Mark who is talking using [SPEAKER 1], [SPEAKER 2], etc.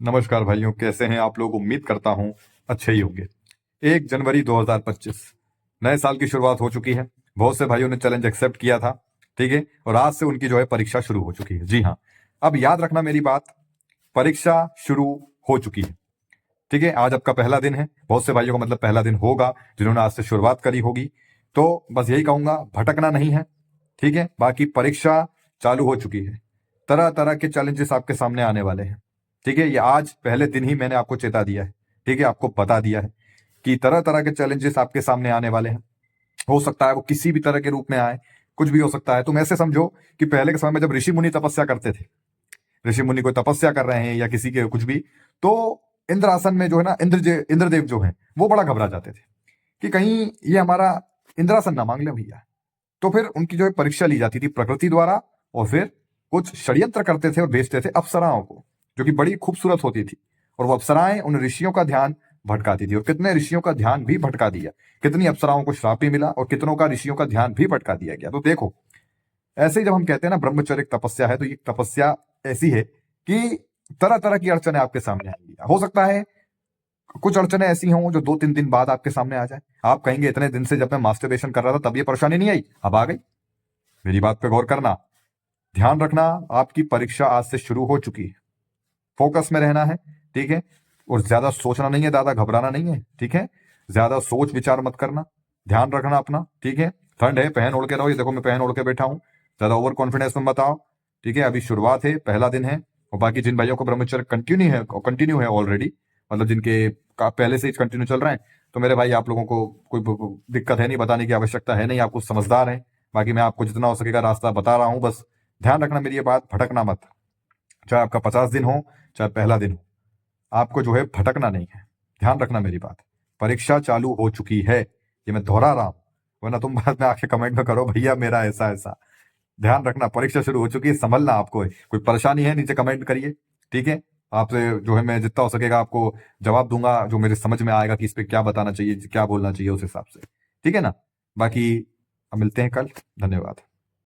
[SPEAKER 1] नमस्कार भाइयों, कैसे हैं आप लोग। उम्मीद करता हूं अच्छे ही होंगे। 1 जनवरी 2025 नए साल की शुरुआत हो चुकी है। बहुत से भाइयों ने चैलेंज एक्सेप्ट किया था, ठीक है, और आज से उनकी जो है परीक्षा शुरू हो चुकी है। जी हाँ, अब याद रखना मेरी बात, परीक्षा शुरू हो चुकी है, ठीक है। आज आपका पहला दिन है। बहुत से भाइयों का मतलब पहला दिन होगा जिन्होंने आज से शुरुआत करी होगी। तो बस यही कहूंगा, भटकना नहीं है, ठीक है। बाकी परीक्षा चालू हो चुकी है, तरह तरह के चैलेंजेस आपके सामने आने वाले हैं, ठीक है। ये आज पहले दिन ही मैंने आपको चेता दिया है, ठीक है, आपको बता दिया है कि तरह तरह के चैलेंजेस आपके सामने आने वाले हैं। हो सकता है वो किसी भी तरह के रूप में आए, कुछ भी हो सकता है। तुम ऐसे समझो कि पहले के समय में जब ऋषि मुनि तपस्या करते थे, ऋषि मुनि कोई तपस्या कर रहे हैं या किसी के कुछ भी, तो इंद्रासन में जो है ना, इंद्रदेव जो है वो बड़ा घबरा जाते थे कि कहीं ये हमारा इंद्रासन ना मांग ले भैया। तो फिर उनकी जो है परीक्षा ली जाती थी प्रकृति द्वारा, और फिर कुछ षड्यंत्र करते थे और भेजते थे अप्सराओं को, जो कि बड़ी खूबसूरत होती थी। और वो अप्सराएं उन ऋषियों का ध्यान भटकाती थी, और कितने ऋषियों का ध्यान भी भटका दिया, कितनी अप्सराओं को श्राप भी मिला और कितनों का ऋषियों का ध्यान भी भटका दिया गया। तो देखो, ऐसे ही जब हम कहते हैं ना ब्रह्मचर्य तपस्या है, तो ये तपस्या ऐसी है कि तरह तरह की अड़चने आपके सामने आएंगी। हो सकता है कुछ अड़चने ऐसी हों जो 2-3 दिन बाद आपके सामने आ जाए। आप कहेंगे इतने दिन से जब मैं मास्टरबेशन कर रहा था तब ये परेशानी नहीं आई, अब आ गई। मेरी बात पे गौर करना, ध्यान रखना, आपकी परीक्षा आज से शुरू हो चुकी है। फोकस में रहना है, ठीक है, और ज्यादा सोचना नहीं है, ज्यादा घबराना नहीं है, ठीक है। ज्यादा सोच विचार मत करना, ध्यान रखना अपना, ठीक है। ठंड है, पहन ओढ़ के रहो। ये देखो मैं पहन ओढ़ के बैठा हूं, ज्यादा ओवर कॉन्फिडेंस में मत आओ, ठीक है। अभी शुरुआत है, पहला दिन है। और बाकी जिन भाइयों को ब्रह्मचर्य कंटिन्यू है ऑलरेडी, मतलब जिनके पहले से ही कंटिन्यू चल रहे हैं, तो मेरे भाई आप लोगों को कोई दिक्कत है नहीं, बताने की आवश्यकता है नहीं, आप कुछ समझदार हैं। बाकी मैं आपको जितना हो सकेगा रास्ता बता रहा हूं, बस ध्यान रखना मेरी ये बात, भटकना मत। चाहे आपका 50 दिन हो, चाहे पहला दिन हो, आपको जो है भटकना नहीं है। ध्यान रखना मेरी बात, परीक्षा चालू हो चुकी है, ये मैं दोहरा रहा हूं, वरना तुम बाद में आके कमेंट में करो भैया मेरा ऐसा ऐसा। ध्यान रखना, परीक्षा शुरू हो चुकी है, संभलना आपको है। कोई परेशानी है नीचे कमेंट करिए, ठीक है। आपसे जो है मैं जितना हो सकेगा आपको जवाब दूंगा, जो मेरे समझ में आएगा कि इस पे क्या बताना चाहिए, क्या बोलना चाहिए, उस हिसाब से, ठीक है ना। बाकी अब मिलते हैं कल। धन्यवाद।